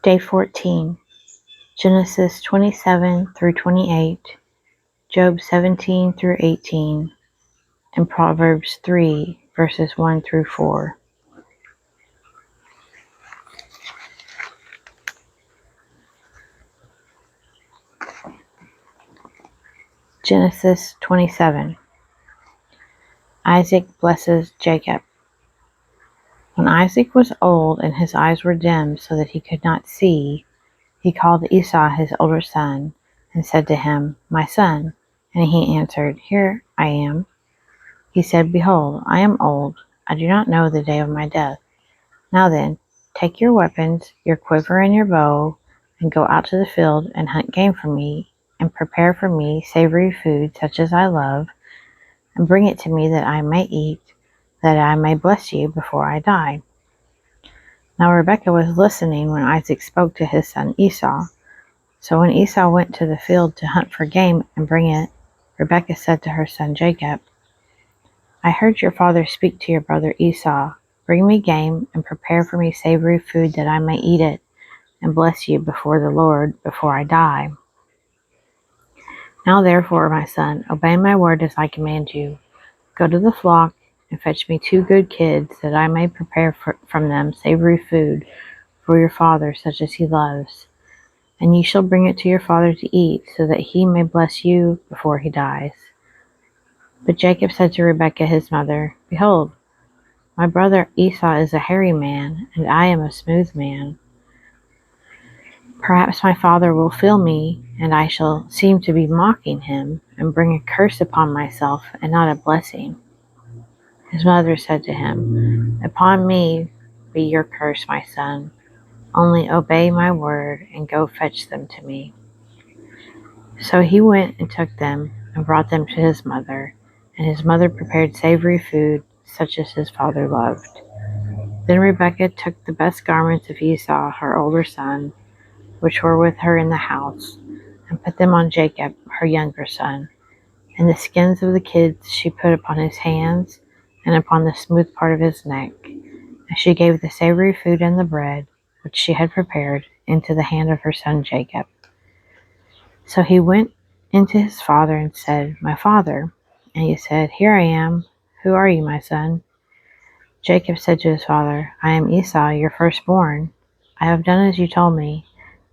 Day 14, Genesis 27 through 28, Job 17 through 18, and Proverbs 3, verses 1 through 4. Genesis 27. Isaac blesses Jacob. When Isaac was old and his eyes were dim so that he could not see, he called Esau his older son and said to him, "My son." And he answered, "Here I am." He said, "Behold, I am old. I do not know the day of my death. Now then, take your weapons, your quiver and your bow, and go out to the field and hunt game for me, and prepare for me savory food such as I love, and bring it to me that I may eat, that I may bless you before I die." Now Rebekah was listening when Isaac spoke to his son Esau. So when Esau went to the field to hunt for game and bring it, Rebekah said to her son Jacob, "I heard your father speak to your brother Esau. Bring me game and prepare for me savory food that I may eat it and bless you before the Lord before I die. Now therefore, my son, obey my word as I command you. Go to the flock and fetch me 2 good kids that I may prepare from them savory food for your father such as he loves. And you shall bring it to your father to eat so that he may bless you before he dies." But Jacob said to Rebekah his mother, "Behold, my brother Esau is a hairy man, and I am a smooth man. Perhaps my father will feel me, and I shall seem to be mocking him, and bring a curse upon myself, and not a blessing." His mother said to him, "Upon me be your curse, my son. Only obey my word, and go fetch them to me." So he went and took them, and brought them to his mother, and his mother prepared savory food, such as his father loved. Then Rebekah took the best garments of Esau, her older son, which were with her in the house, and put them on Jacob, her younger son. And the skins of the kids she put upon his hands, and upon the smooth part of his neck. And she gave the savory food and the bread, which she had prepared, into the hand of her son Jacob. So he went into his father and said, "My father." And he said, "Here I am. Who are you, my son?" Jacob said to his father, "I am Esau, your firstborn. I have done as you told me.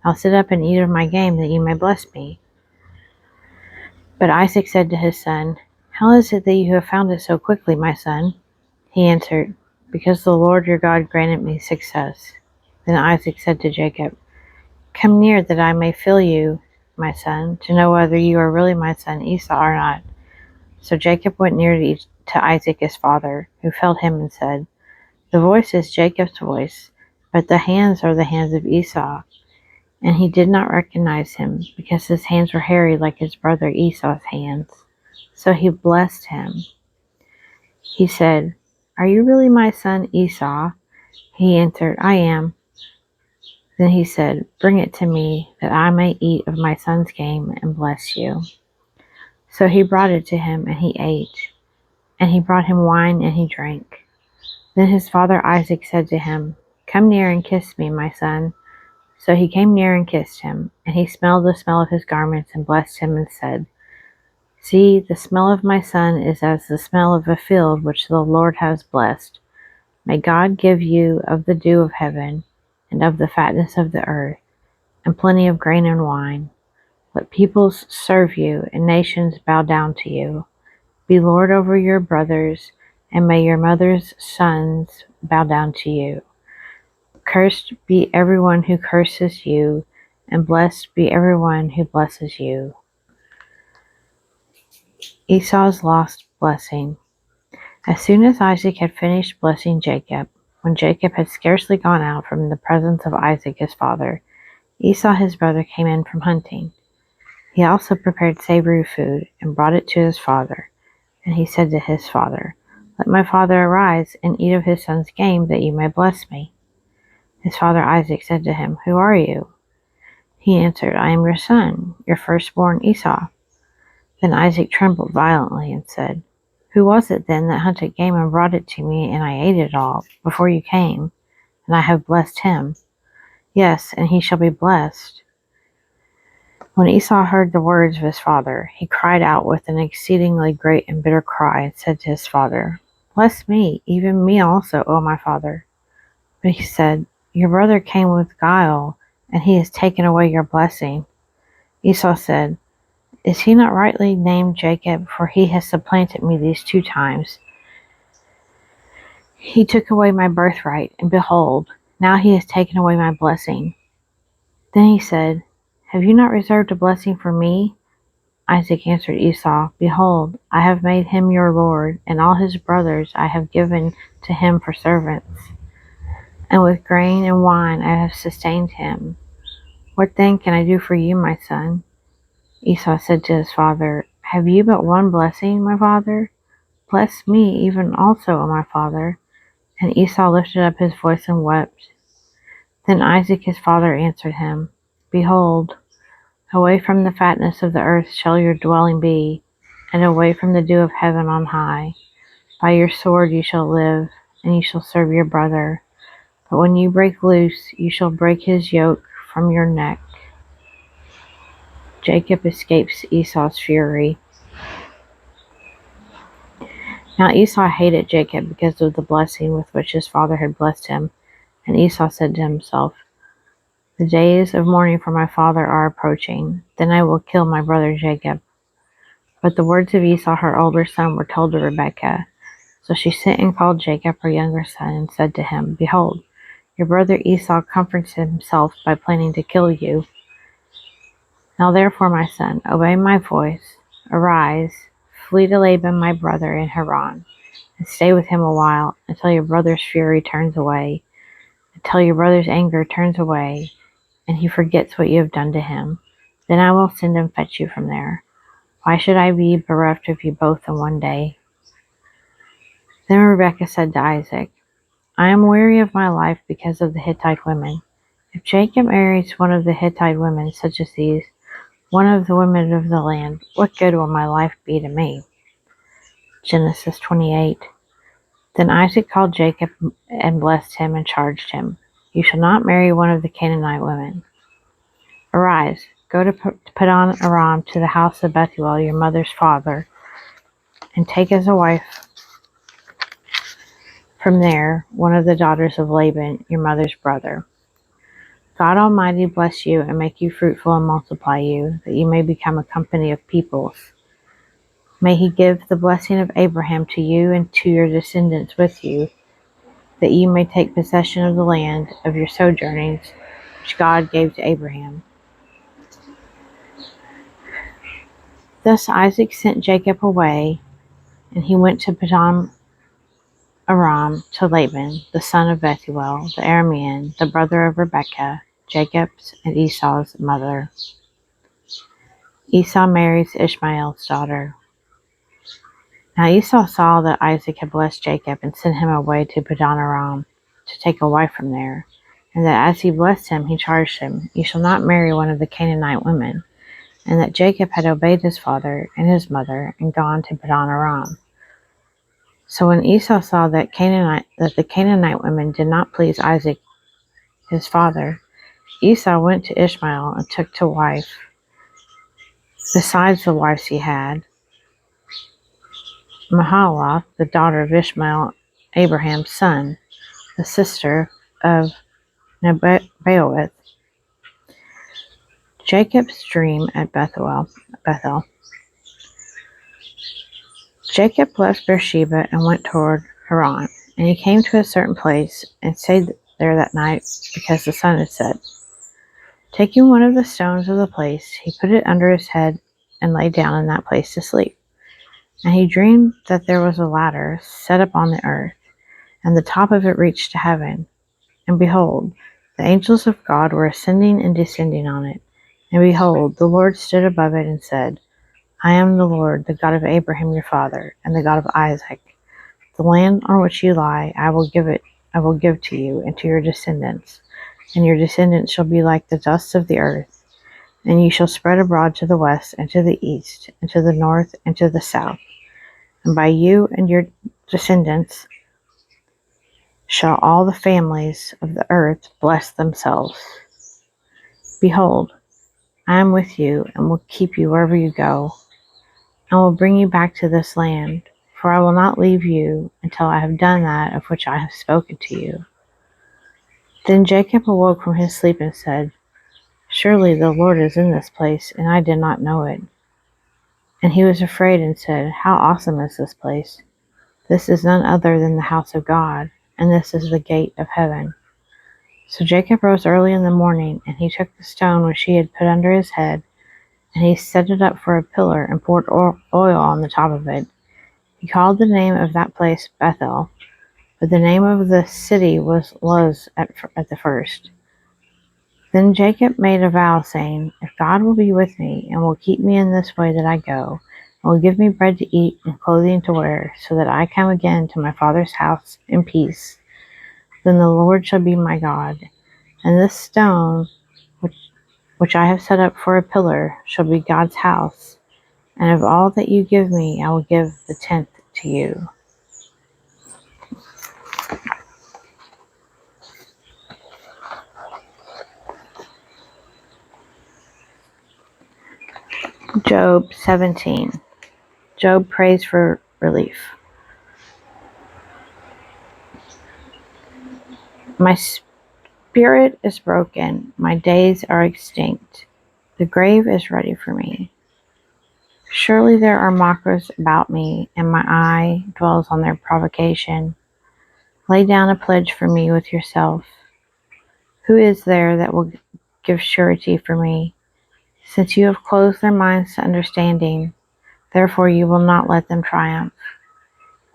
Now sit up and eat of my game, that you may bless me." But Isaac said to his son, "How is it that you have found it so quickly, my son?" He answered, "Because the Lord your God granted me success." Then Isaac said to Jacob, "Come near, that I may feel you, my son, to know whether you are really my son Esau or not." So Jacob went near to Isaac his father, who felt him and said, "The voice is Jacob's voice, but the hands are the hands of Esau." And he did not recognize him, because his hands were hairy like his brother Esau's hands. So he blessed him. He said, "Are you really my son Esau?" He answered, "I am." Then he said, "Bring it to me, that I may eat of my son's game and bless you." So he brought it to him, and he ate. And he brought him wine, and he drank. Then his father Isaac said to him, "Come near and kiss me, my son." So he came near and kissed him, and he smelled the smell of his garments and blessed him and said, "See, the smell of my son is as the smell of a field which the Lord has blessed. May God give you of the dew of heaven, and of the fatness of the earth, and plenty of grain and wine. Let peoples serve you, and nations bow down to you. Be Lord over your brothers, and may your mother's sons bow down to you. Cursed be everyone who curses you, and blessed be everyone who blesses you." Esau's lost blessing. As soon as Isaac had finished blessing Jacob, when Jacob had scarcely gone out from the presence of Isaac his father, Esau his brother came in from hunting. He also prepared savory food, and brought it to his father. And he said to his father, "Let my father arise, and eat of his son's game, that you may bless me." His father Isaac said to him, "Who are you?" He answered, "I am your son, your firstborn Esau." Then Isaac trembled violently and said, "Who was it then that hunted game and brought it to me, and I ate it all before you came, and I have blessed him?" Yes, and he shall be blessed. When Esau heard the words of his father, he cried out with an exceedingly great and bitter cry, and said to his father, Bless me, even me also, O my father. But he said, Your brother came with guile, and he has taken away your blessing. Esau said, Is he not rightly named Jacob? For he has supplanted me these 2 times. He took away my birthright, and behold, now he has taken away my blessing. Then he said, Have you not reserved a blessing for me? Isaac answered Esau, Behold, I have made him your lord, and all his brothers I have given to him for servants. And with grain and wine I have sustained him. What then can I do for you, my son? Esau said to his father, Have you but one blessing, my father? Bless me even also, O my father. And Esau lifted up his voice and wept. Then Isaac his father answered him, Behold, away from the fatness of the earth shall your dwelling be, and away from the dew of heaven on high. By your sword you shall live, and you shall serve your brother. But when you break loose, you shall break his yoke from your neck. Jacob escapes Esau's fury. Now Esau hated Jacob because of the blessing with which his father had blessed him. And Esau said to himself, The days of mourning for my father are approaching. Then I will kill my brother Jacob. But the words of Esau her older son were told to Rebekah. So she sent and called Jacob her younger son, and said to him, Behold, your brother Esau comforts himself by planning to kill you. Now therefore, my son, obey my voice. Arise, flee to Laban my brother in Haran, and stay with him a while, until your brother's fury turns away, until your brother's anger turns away, and he forgets what you have done to him. Then I will send and fetch you from there. Why should I be bereft of you both in one day? Then Rebekah said to Isaac, I am weary of my life because of the Hittite women. If Jacob marries one of the Hittite women, such as these, one of the women of the land, what good will my life be to me? Genesis 28. Then Isaac called Jacob and blessed him and charged him, You shall not marry one of the Canaanite women. Arise, go to Padan Aram to the house of Bethuel, your mother's father, and take as a wife from there one of the daughters of Laban, your mother's brother. God Almighty bless you and make you fruitful and multiply you, that you may become a company of peoples. May he give the blessing of Abraham to you and to your descendants with you, that you may take possession of the land of your sojournings, which God gave to Abraham. Thus Isaac sent Jacob away, and he went to Padan Aram to Laban, the son of Bethuel, the Aramean, the brother of Rebekah, Jacob's and Esau's mother. Esau marries Ishmael's daughter. Now Esau saw that Isaac had blessed Jacob and sent him away to Padan Aram to take a wife from there, and that as he blessed him, he charged him, You shall not marry one of the Canaanite women, and that Jacob had obeyed his father and his mother and gone to Padan Aram. So when Esau saw that the Canaanite women did not please Isaac his father, Esau went to Ishmael and took to wife, besides the wives he had, Mahalath, the daughter of Ishmael, Abraham's son, the sister of Nebaioth. Jacob's dream at Bethel. Jacob left Beersheba and went toward Haran, and he came to a certain place and stayed there that night because the sun had set. Taking one of the stones of the place, he put it under his head and lay down in that place to sleep. And he dreamed that there was a ladder set up on the earth, and the top of it reached to heaven. And behold, the angels of God were ascending and descending on it. And behold, the Lord stood above it and said, I am the Lord, the God of Abraham your father, and the God of Isaac. The land on which you lie, I will give to you and to your descendants, and your descendants shall be like the dust of the earth, and you shall spread abroad to the west and to the east, and to the north and to the south. And by you and your descendants shall all the families of the earth bless themselves. Behold, I am with you and will keep you wherever you go, and will bring you back to this land, for I will not leave you until I have done that of which I have spoken to you." Then Jacob awoke from his sleep and said, "Surely the Lord is in this place, and I did not know it." And he was afraid and said, "How awesome is this place! This is none other than the house of God, and this is the gate of heaven." So Jacob rose early in the morning, and he took the stone which he had put under his head, and he set it up for a pillar, and poured oil on the top of it. He called the name of that place Bethel, but the name of the city was Luz at the first. Then Jacob made a vow, saying, "If God will be with me, and will keep me in this way that I go, and will give me bread to eat and clothing to wear, so that I come again to my father's house in peace, then the Lord shall be my God, and this stone which I have set up for a pillar shall be God's house, and of all that you give me I will give the tenth to you." Job 17. Job prays for relief. "My spirit is broken, my days are extinct. The grave is ready for me. Surely there are mockers about me, and my eye dwells on their provocation. Lay down a pledge for me with yourself. Who is there that will give surety for me? Since you have closed their minds to understanding, therefore you will not let them triumph.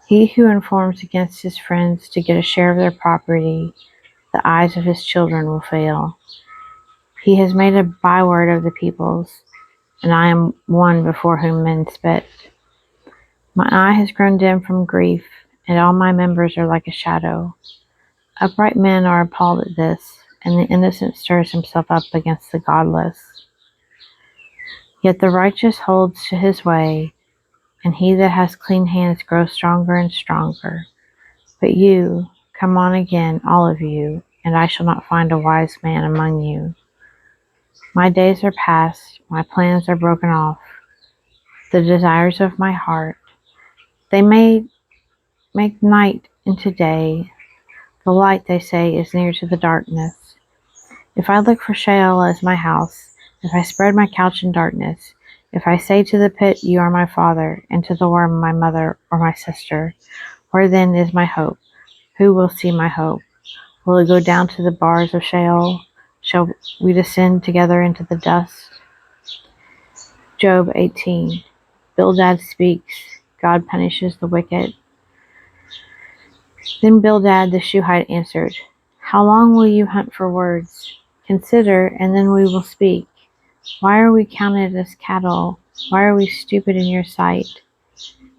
He who informs against his friends to get a share of their property, the eyes of his children will fail. He has made a byword of the peoples, and I am one before whom men spit. My eye has grown dim from grief, and all my members are like a shadow. Upright men are appalled at this, and the innocent stirs himself up against the godless. Yet the righteous holds to his way, and he that has clean hands grows stronger and stronger. But you, come on again, all of you, and I shall not find a wise man among you. My days are past, my plans are broken off, the desires of my heart. They may make night into day. The light, they say, is near to the darkness. If I look for Sheol as my house, if I spread my couch in darkness, if I say to the pit, you are my father, and to the worm, my mother or my sister, where then is my hope? Who will see my hope? Will it go down to the bars of Sheol? Shall we descend together into the dust?" Job 18. Bildad speaks. God punishes the wicked. Then Bildad the Shuhite answered, "How long will you hunt for words? Consider, and then we will speak. Why are we counted as cattle? Why are we stupid in your sight?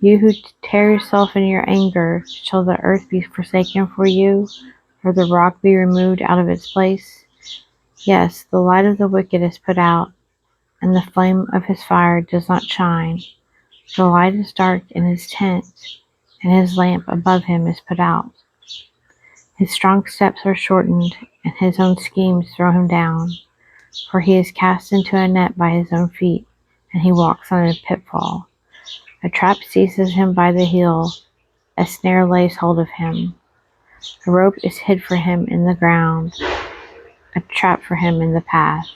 You who tear yourself in your anger, shall the earth be forsaken for you, or the rock be removed out of its place? Yes, the light of the wicked is put out, and the flame of his fire does not shine. The light is dark in his tent, and his lamp above him is put out. His strong steps are shortened, and his own schemes throw him down. For he is cast into a net by his own feet, and he walks on a pitfall. A trap seizes him by the heel, a snare lays hold of him. A rope is hid for him in the ground, a trap for him in the path.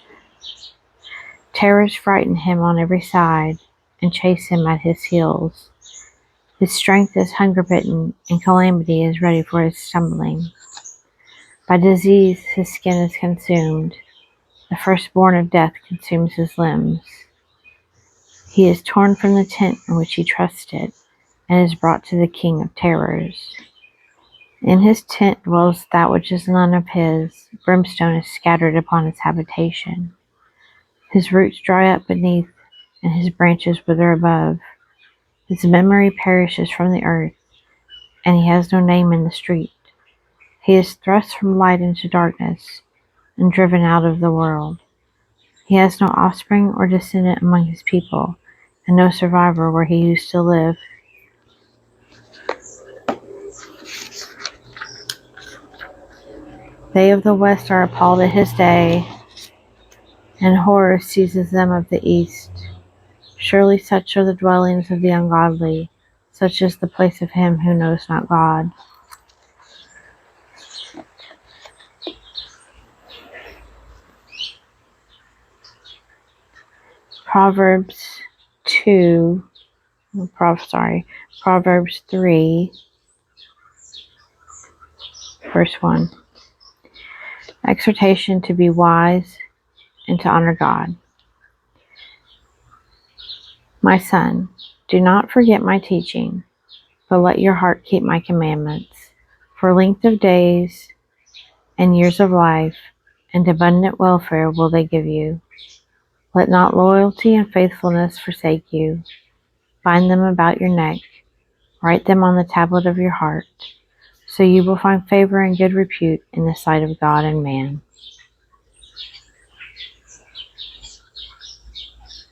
Terrors frighten him on every side, and chase him at his heels. His strength is hunger-bitten, and calamity is ready for his stumbling. By disease his skin is consumed. The firstborn of death consumes his limbs. He is torn from the tent in which he trusted, and is brought to the king of terrors. In his tent dwells that which is none of his. Brimstone is scattered upon his habitation. His roots dry up beneath, and his branches wither above. His memory perishes from the earth, and he has no name in the street. He is thrust from light into darkness, and driven out of the world. He has no offspring or descendant among his people, and no survivor where he used to live. They of the west are appalled at his day. and horror seizes them of the east. Surely such are the dwellings of the ungodly, such is the place of him who knows not God. Proverbs 2, Proverbs 3, verse 1. Exhortation to be wise and to honor God. My son, do not forget my teaching, but let your heart keep my commandments. For length of days and years of life and abundant welfare will they give you. Let not loyalty and faithfulness forsake you. Bind them about your neck. Write them on the tablet of your heart, so you will find favor and good repute in the sight of God and man.